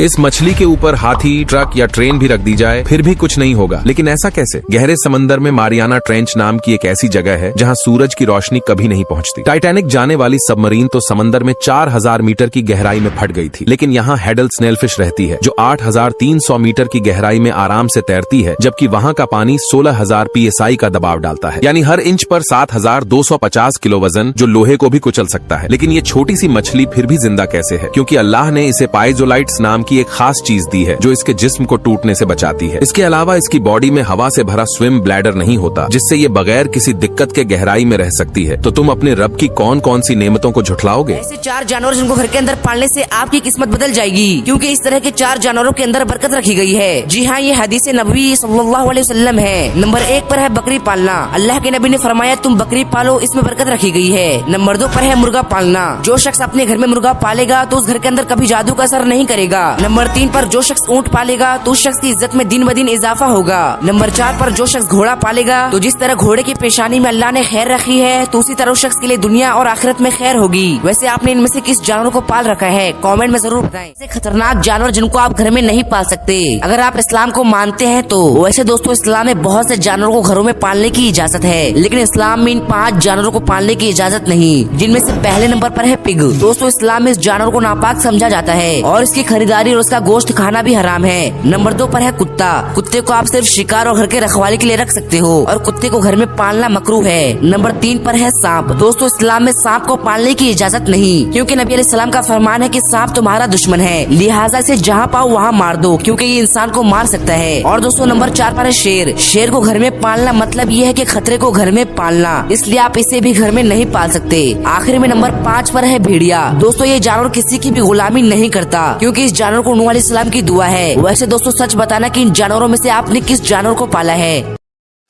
इस मछली के ऊपर हाथी, ट्रक या ट्रेन भी रख दी जाए फिर भी कुछ नहीं होगा। लेकिन ऐसा कैसे? गहरे समंदर में मारियाना ट्रेंच नाम की एक ऐसी जगह है जहां सूरज की रोशनी कभी नहीं पहुंचती। टाइटैनिक जाने वाली सबमरीन तो समंदर में 4000 मीटर की गहराई में फट गई थी, लेकिन यहाँ हेडल स्नेलफिश रहती है जो 8300 मीटर की गहराई में आराम से तैरती है, जबकि वहाँ का पानी 16000 PSI का दबाव डालता है, यानी हर इंच पर 7250 किलो वजन, जो लोहे को भी कुचल सकता है। लेकिन ये छोटी सी मछली फिर भी जिंदा कैसे है? क्योंकि अल्लाह ने इसे पाइजोलाइट्स नाम की एक खास चीज दी है जो इसके जिस्म को टूटने से बचाती है। इसके अलावा इसकी बॉडी में हवा से भरा स्विम ब्लैडर नहीं होता, जिससे ये बगैर किसी दिक्कत के गहराई में रह सकती है। तो तुम अपने रब की कौन कौन सी नेमतों को झुठलाओगे? ऐसे 4 जानवर जिनको घर के अंदर पालने से आपकी किस्मत बदल जाएगी, क्योंकि इस तरह के 4 जानवरों के अंदर बरकत रखी गई है। जी हाँ, ये हदीस नबवी सल्लल्लाहु अलैहि वसल्लम है। नंबर 1 पर है बकरी पालना। अल्लाह के नबी ने फरमाया तुम बकरी पालो, इसमें बरकत रखी गई है। नंबर 2 पर है मुर्गा पालना। जो शख्स अपने घर में मुर्गा पालेगा तो उस घर के अंदर कभी जादू का असर नहीं करेगा। नंबर 3 पर जो शख्स ऊँट पालेगा तो उस शख्स की इज्जत में दिन ब दिन इजाफा होगा। नंबर 4 पर जो शख्स घोड़ा पालेगा तो जिस तरह घोड़े की पेशानी में अल्लाह ने खैर रखी है तो उसी तरह उस शख्स के लिए दुनिया और आखिरत में खैर होगी। वैसे आपने इनमें से किस जानवर को पाल रखा है? कमेंट में जरूर बताएं। ऐसे खतरनाक जानवर जिनको आप घर में नहीं पाल सकते अगर आप इस्लाम को मानते हैं तो। वैसे दोस्तों, इस्लाम में बहुत से जानवरों को घरों में पालने की इजाजत है, लेकिन इस्लाम में इन 5 जानवरों को पालने की इजाजत नहीं, जिनमें से पहले नंबर पर है पिग। दोस्तों, इस्लाम में इस जानवर को नापाक समझा जाता है और इसकी खरीदारी और उसका गोश्त खाना भी हराम है। नंबर 2 पर है कुत्ता। कुत्ते को आप सिर्फ शिकार और घर के रखवाली के लिए रख सकते हो और कुत्ते को घर में पालना मकरूह है। नंबर 3 पर है सांप। दोस्तों, इस्लाम में सांप को पालने की इजाजत नहीं, क्योंकि नबी अलैहिस्सलाम का फरमान है कि सांप तुम्हारा दुश्मन है, लिहाजा इसे जहाँ पाओ वहाँ मार दो, क्योंकि ये इंसान को मार सकता है। और दोस्तों, नंबर 4 पर है शेर। शेर को घर में पालना मतलब ये है कि खतरे को घर में पालना, इसलिए आप इसे भी घर में नहीं पाल सकते। आखिर में नंबर 5 पर है भेड़िया। दोस्तों, ये जानवर किसी की भी गुलामी नहीं करता, क्योंकि इस जानवर को नूह अलैहिस्सलाम की दुआ है। वैसे दोस्तों, सच बताना कि इन जानवरों में से आपने किस जानवर को पाला है?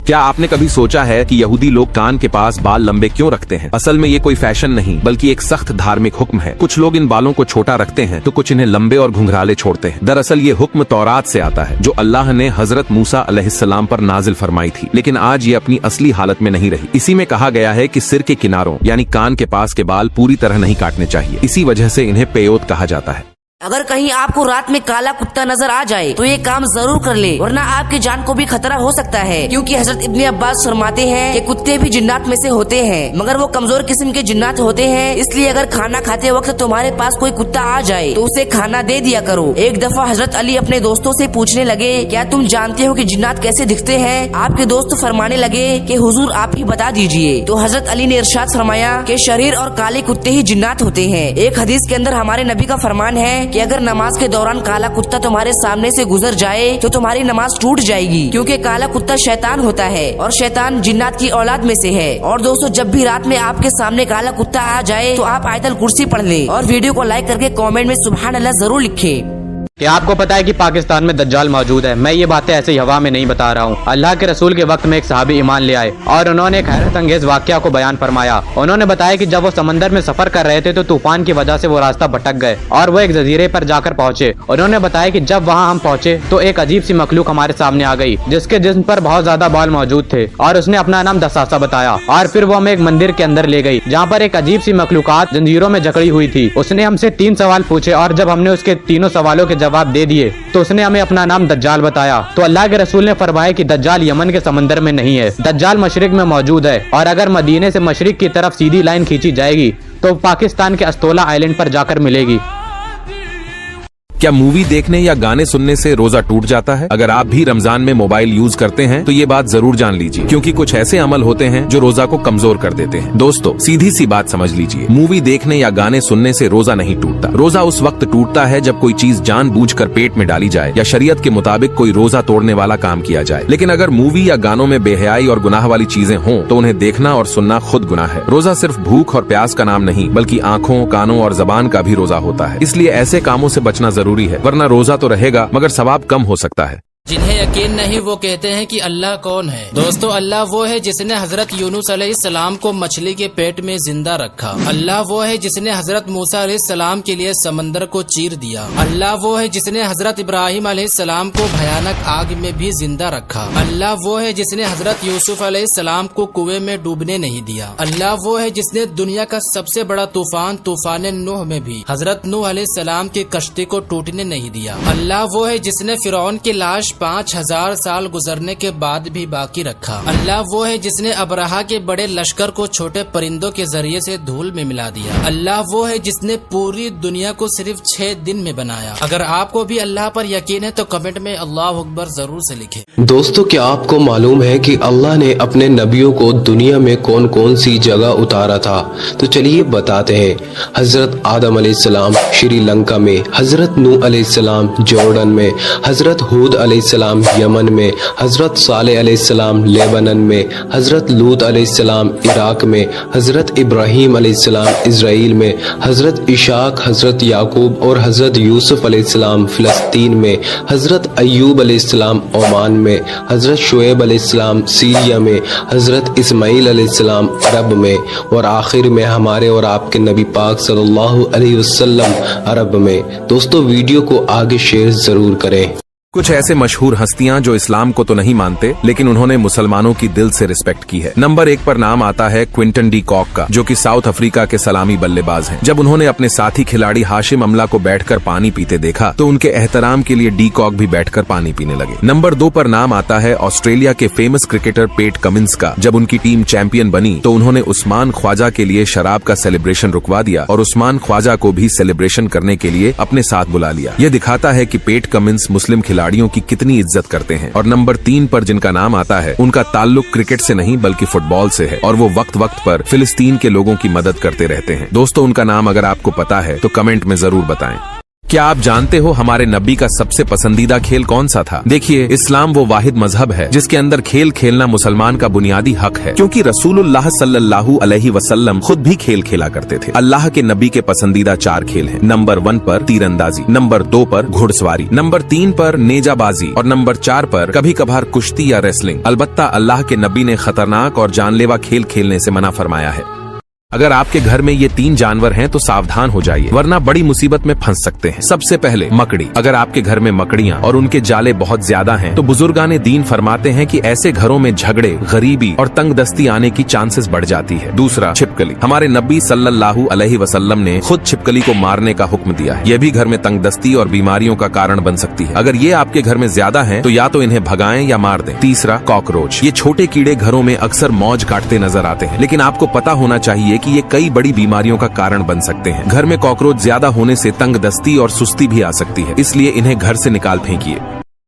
क्या आपने कभी सोचा है कि यहूदी लोग कान के पास बाल लंबे क्यों रखते हैं? असल में ये कोई फैशन नहीं, बल्कि एक सख्त धार्मिक हुक्म है। कुछ लोग इन बालों को छोटा रखते हैं तो कुछ इन्हें लंबे और घुंघराले छोड़ते हैं। दरअसल ये हुक्म तौरात से आता है, जो अल्लाह ने हजरत मूसा अलैहिस्सलाम पर नाजिल फरमाई थी, लेकिन आज ये अपनी असली हालत में नहीं रही। इसी में कहा गया है कि सिर के किनारों यानी कान के पास के बाल पूरी तरह नहीं काटने चाहिए। इसी वजह से इन्हें पेयोत कहा जाता है। अगर कहीं आपको रात में काला कुत्ता नजर आ जाए तो ये काम जरूर कर ले, वरना आपकी जान को भी खतरा हो सकता है, क्योंकि हजरत इब्ने अब्बास फरमाते हैं कि कुत्ते भी जिन्नात में से होते हैं, मगर वो कमजोर किस्म के जिन्नात होते हैं। इसलिए अगर खाना खाते वक्त तुम्हारे पास कोई कुत्ता आ जाए तो उसे खाना दे दिया करो। एक दफा हजरत अली अपने दोस्तों से पूछने लगे, क्या तुम जानते हो कि जिन्नात कैसे दिखते हैं? आपके दोस्त फरमाने लगे कि हुजूर आप ही बता दीजिए। तो हजरत अली ने इरशाद फरमाया कि शरीर और काले कुत्ते ही जिन्नात होते हैं। एक हदीस के अंदर हमारे नबी का फरमान है कि अगर नमाज के दौरान काला कुत्ता तुम्हारे सामने से गुजर जाए तो तुम्हारी नमाज टूट जाएगी, क्योंकि काला कुत्ता शैतान होता है और शैतान जिन्नात की औलाद में से है। और दोस्तों, जब भी रात में आपके सामने काला कुत्ता आ जाए तो आप आयतल कुर्सी पढ़ लें और वीडियो को लाइक करके कमेंट में सुभान अल्लाह जरूर लिखें। क्या आपको पता है कि पाकिस्तान में दज्जाल मौजूद है? मैं ये बातें ऐसे ही हवा में नहीं बता रहा हूँ। अल्लाह के रसूल के वक्त में एक सहाबी ईमान ले आए और उन्होंने एक हैरत अंगेज वाकया को बयान फरमाया। उन्होंने बताया कि जब वो समंदर में सफर कर रहे थे तो तूफान की वजह से वो रास्ता भटक गए और वो एक जजीरे पर जाकर पहुंचे। उन्होंने बताया कि जब वहाँ हम पहुंचे तो एक अजीब सी मखलूक हमारे सामने आ गई, जिसके जिस्म पर बहुत ज्यादा बाल मौजूद थे, और उसने अपना नाम दसासा बताया। और फिर वो हमें एक मंदिर के अंदर ले गई, जहाँ पर एक अजीब सी मखलूकात जंजीरों में जकड़ी हुई थी। उसने हमसे 3 सवाल पूछे और जब हमने उसके तीनों सवालों के जवाब दे दिए तो उसने हमें अपना नाम दज्जाल बताया। तो अल्लाह के रसूल ने फरमाया कि दज्जाल यमन के समंदर में नहीं है, दज्जाल मशरिक में मौजूद है, और अगर मदीने से मशरिक की तरफ सीधी लाइन खींची जाएगी तो पाकिस्तान के अस्तोला आइलैंड पर जाकर मिलेगी। क्या मूवी देखने या गाने सुनने से रोजा टूट जाता है? अगर आप भी रमजान में मोबाइल यूज करते हैं तो ये बात जरूर जान लीजिए, क्योंकि कुछ ऐसे अमल होते हैं जो रोजा को कमजोर कर देते हैं। दोस्तों, सीधी सी बात समझ लीजिए, मूवी देखने या गाने सुनने से रोजा नहीं टूटता। रोजा उस वक्त टूटता है जब कोई चीज जानबूझकर पेट में डाली जाए या शरीयत के मुताबिक कोई रोजा तोड़ने वाला काम किया जाए। लेकिन अगर मूवी या गानों में बेहयाई और गुनाह वाली चीजें हों तो उन्हें देखना और सुनना खुद गुनाह है। रोजा सिर्फ भूख और प्यास का नाम नहीं, बल्कि आंखों, कानों और जबान का भी रोजा होता है। इसलिए ऐसे कामों से बचना जरूरी है, वरना रोजा तो रहेगा मगर सवाब कम हो सकता है। जिन्हें यकीन नहीं वो कहते हैं कि अल्लाह कौन है। दोस्तों, अल्लाह वो है जिसने हजरत यूनुस अलैहिस्सलाम को मछली के पेट में जिंदा रखा। अल्लाह वो है जिसने हजरत मूसा अलैहिस्सलाम के लिए समंदर को चीर दिया। अल्लाह वो है जिसने हजरत इब्राहिम अलैहिस्सलाम को भयानक आग में भी जिंदा रखा। अल्लाह वो है जिसने हजरत यूसुफ अलैहिस्सलाम को कुएं में डूबने नहीं दिया। अल्लाह वो है जिसने दुनिया का सबसे बड़ा तूफान नूह में भी हजरत नूह अलैहिस्सलाम की कश्ती को टूटने नहीं दिया। अल्लाह वो है जिसने फिरौन की लाश 5000 साल गुजरने के बाद भी बाकी रखा। अल्लाह वो है जिसने अबरहा के बड़े लश्कर को छोटे परिंदों के जरिए से धूल में मिला दिया। अल्लाह वो है जिसने पूरी दुनिया को सिर्फ 6 दिन में बनाया। अगर आपको भी अल्लाह पर यकीन है तो कमेंट में अल्लाह अकबर जरूर से लिखें। दोस्तों, क्या आपको मालूम है कि अल्लाह ने अपने नबियों को दुनिया में कौन कौन सी जगह उतारा था? तो चलिए बताते हैं। हजरत आदम अलैहिस्सलाम श्रीलंका में, हजरत नूह अलैहिस्सलाम जॉर्डन में, हजरत हूद अलैहिस्सलाम यमन में, हजरत सालेह अलैहिस्सलाम लेबनन में, हजरत लूत अलैहिस्सलाम इराक में, हजरत इब्राहीम अलैहिस्सलाम इजराइल में, हजरत इशाक, हजरत याकूब और हजरत यूसुफ अलैहिस्सलाम फिलिस्तीन में, हजरत अय्यूब अलैहिस्सलाम ओमान में, हजरत शुएब अलैहिस्सलाम सीरिया में, हजरत इस्माइल अलैहिस्सलाम अरब में और आखिर में हमारे और आपके नबी पाक सल्लल्लाहु अलैहि वसल्लम अरब में। दोस्तों, वीडियो को आगे शेयर जरूर करें। कुछ ऐसे मशहूर हस्तियां जो इस्लाम को तो नहीं मानते लेकिन उन्होंने मुसलमानों की दिल से रिस्पेक्ट की है। नंबर 1 पर नाम आता है क्विंटन डी कॉक का, जो कि साउथ अफ्रीका के सलामी बल्लेबाज हैं। जब उन्होंने अपने साथी खिलाड़ी हाशिम अमला को बैठकर पानी पीते देखा तो उनके एहतराम के लिए डी कॉक भी बैठकर पानी पीने लगे। नंबर 2 पर नाम आता है ऑस्ट्रेलिया के फेमस क्रिकेटर पेट कमिंस का। जब उनकी टीम चैंपियन बनी तो उन्होंने उस्मान ख्वाजा के लिए शराब का सेलिब्रेशन रुकवा दिया और उस्मान ख्वाजा को भी सेलिब्रेशन करने के लिए अपने साथ बुला लिया। यह दिखाता है कि पेट कमिंस मुस्लिम खिलाड़ियों की कितनी इज्जत करते हैं। और नंबर 3 पर जिनका नाम आता है उनका ताल्लुक क्रिकेट से नहीं बल्कि फुटबॉल से है और वो वक्त वक्त पर फिलिस्तीन के लोगों की मदद करते रहते हैं। दोस्तों, उनका नाम अगर आपको पता है तो कमेंट में जरूर बताएं। क्या आप जानते हो हमारे नबी का सबसे पसंदीदा खेल कौन सा था? देखिए, इस्लाम वो वाहिद मजहब है जिसके अंदर खेल खेलना मुसलमान का बुनियादी हक है, क्योंकि रसूलुल्लाह सल्लल्लाहु अलैहि वसल्लम खुद भी खेल खेला करते थे। अल्लाह के नबी के पसंदीदा 4 खेल हैं। नंबर 1 पर तीरंदाजी, नंबर 2 पर घुड़सवारी, नंबर 3 पर नेजाबाजी और नंबर 4 पर कभी कभार कुश्ती या रेसलिंग। अलबत्ता अल्लाह के नबी ने खतरनाक और जानलेवा खेल खेलने से मना फरमाया है। अगर आपके घर में ये 3 जानवर हैं तो सावधान हो जाइए, वरना बड़ी मुसीबत में फंस सकते हैं। सबसे पहले मकड़ी। अगर आपके घर में मकड़ियां और उनके जाले बहुत ज्यादा हैं तो बुजुर्गाने दीन फरमाते हैं कि ऐसे घरों में झगड़े, गरीबी और तंगदस्ती आने की चांसेस बढ़ जाती है। दूसरा, छिपकली। हमारे नबी सल्लल्लाहु अलैहि वसल्लम ने खुद छिपकली को मारने का हुक्म दिया है। यह भी घर में तंगदस्ती और बीमारियों का कारण बन सकती है। अगर ये आपके घर में ज्यादा है तो या तो इन्हें भगाएं या मार दें। तीसरा, कॉकरोच। ये छोटे कीड़े घरों में अक्सर मौज काटते नजर आते हैं, लेकिन आपको पता होना चाहिए कि ये कई बड़ी बीमारियों का कारण बन सकते हैं। घर में कॉकरोच ज्यादा होने से तंगदस्ती और सुस्ती भी आ सकती है, इसलिए इन्हें घर से निकाल फेंकिए।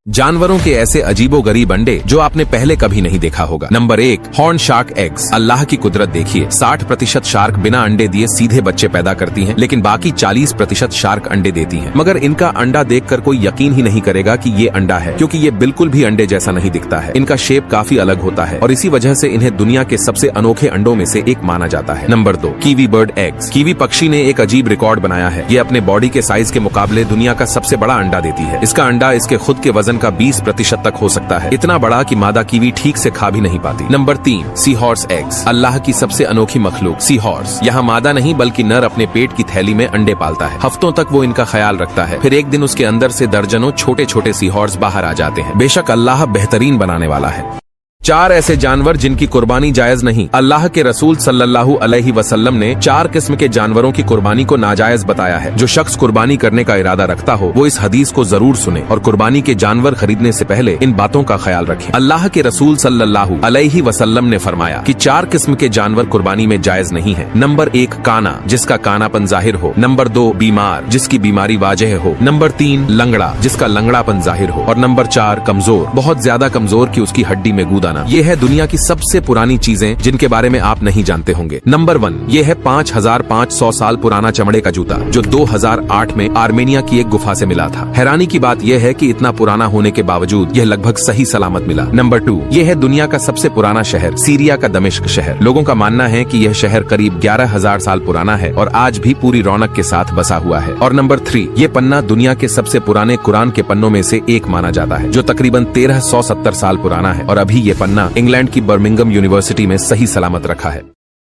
जानवरों के ऐसे अजीबोगरीब अंडे जो आपने पहले कभी नहीं देखा होगा। Number 1, horn shark eggs. Allah की कुदरत देखिए, 60% शार्क बिना अंडे दिए सीधे बच्चे पैदा करती हैं, लेकिन बाकी 40% शार्क अंडे देती हैं। मगर इनका अंडा देखकर कोई यकीन ही नहीं करेगा कि ये अंडा है, क्योंकि ये बिल्कुल भी अंडे जैसा नहीं दिखता है। इनका शेप काफी अलग होता है और इसी वजह से इन्हें दुनिया के सबसे अनोखे अंडों में से एक माना जाता है। Number 2, kiwi bird eggs. Kiwi पक्षी ने एक अजीब रिकॉर्ड बनाया है। ये अपने बॉडी के साइज के मुकाबले दुनिया का सबसे बड़ा अंडा देती है। इसका अंडा इसके खुद के वजन का 20% तक हो सकता है, इतना बड़ा कि मादा कीवी ठीक से खा भी नहीं पाती। Number 3, sea horse eggs. Allah की सबसे अनोखी मखलूक सी हॉर्स। यहाँ मादा नहीं बल्कि नर अपने पेट की थैली में अंडे पालता है। हफ्तों तक वो इनका ख्याल रखता है, फिर एक दिन उसके अंदर से दर्जनों छोटे छोटे सी हॉर्स बाहर आ जाते हैं। बेशक अल्लाह बेहतरीन बनाने वाला है। 4 ऐसे जानवर जिनकी कुर्बानी जायज नहीं। अल्लाह के रसूल सल्लल्लाहु अलैहि वसल्लम ने 4 किस्म के जानवरों की कुर्बानी को नाजायज बताया है। जो शख्स कुर्बानी करने का इरादा रखता हो वो इस हदीस को जरूर सुने और कुर्बानी के जानवर खरीदने से पहले इन बातों का ख्याल रखें। अल्लाह के रसूल सल्लल्लाहु अलैहि वसल्लम ने फरमाया कि 4 किस्म के जानवर कुर्बानी में जायज नहीं है। नंबर 1, काना, जिसका कानापन जाहिर हो। नंबर 2, बीमार, जिसकी बीमारी वाजह हो। नंबर 3, लंगड़ा, जिसका लंगड़ापन जाहिर हो। और नंबर 4, कमजोर, बहुत ज्यादा कमजोर कि उसकी हड्डी में गूदा जाना। ये है दुनिया की सबसे पुरानी चीजें जिनके बारे में आप नहीं जानते होंगे। नंबर 1, ये है 5500 साल पुराना चमड़े का जूता जो 2008 में आर्मेनिया की एक गुफा से मिला था। हैरानी की बात यह है कि इतना पुराना होने के बावजूद यह लगभग सही सलामत मिला। नंबर 2, ये है दुनिया का सबसे पुराना शहर, सीरिया का दमिश्क शहर। लोगों का मानना है कि यह शहर करीब 11,000 साल पुराना है और आज भी पूरी रौनक के साथ बसा हुआ है। और नंबर 3, ये पन्ना दुनिया के सबसे पुराने कुरान के पन्नों में से एक माना जाता है जो तकरीबन 1370 साल पुराना है और अभी ये पन्ना इंग्लैंड की बर्मिंघम यूनिवर्सिटी में सही सलामत रखा है।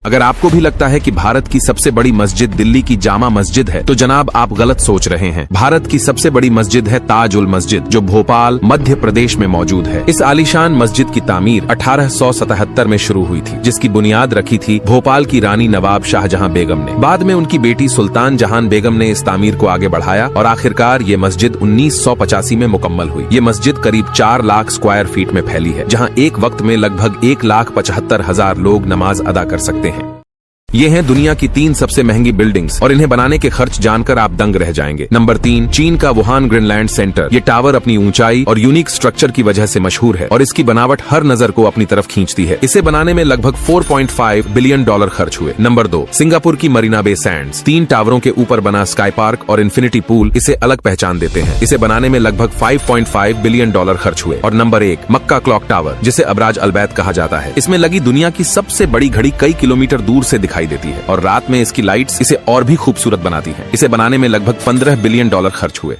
अगर आपको भी लगता है कि भारत की सबसे बड़ी मस्जिद दिल्ली की जामा मस्जिद है तो जनाब आप गलत सोच रहे हैं। भारत की सबसे बड़ी मस्जिद है ताज उल मस्जिद जो भोपाल मध्य प्रदेश में मौजूद है। इस आलीशान मस्जिद की तामीर 1877 में शुरू हुई थी जिसकी बुनियाद रखी थी भोपाल की रानी नवाब शाहजहां बेगम ने। बाद में उनकी बेटी सुल्तान जहान बेगम ने इस तामीर को आगे बढ़ाया और आखिरकार ये मस्जिद 1985 में मुकम्मल हुई। ये मस्जिद करीब 4 लाख स्क्वायर फीट में फैली है जहाँ एक वक्त में लगभग 1,75,000 लोग नमाज अदा कर सकते हैं। ये हैं दुनिया की 3 सबसे महंगी बिल्डिंग्स और इन्हें बनाने के खर्च जानकर आप दंग रह जाएंगे। नंबर 3, चीन का वुहान ग्रीनलैंड सेंटर। ये टावर अपनी ऊंचाई और यूनिक स्ट्रक्चर की वजह से मशहूर है और इसकी बनावट हर नजर को अपनी तरफ खींचती है। इसे बनाने में लगभग $4.5 बिलियन खर्च हुए। नंबर 2, सिंगापुर की मरीना बे सैंड्स। 3 टावरों के ऊपर बना स्काई पार्क और इन्फिनिटी पूल इसे अलग पहचान देते हैं। इसे बनाने में लगभग $5.5 बिलियन खर्च हुए। और नंबर 1, मक्का क्लॉक टावर जिसे अबराज अलबैत कहा जाता है। इसमें लगी दुनिया की सबसे बड़ी घड़ी कई किलोमीटर दूर से दिखाई देती है और रात में इसकी लाइट्स इसे और भी खूबसूरत बनाती हैं। इसे बनाने में लगभग $15 बिलियन खर्च हुए।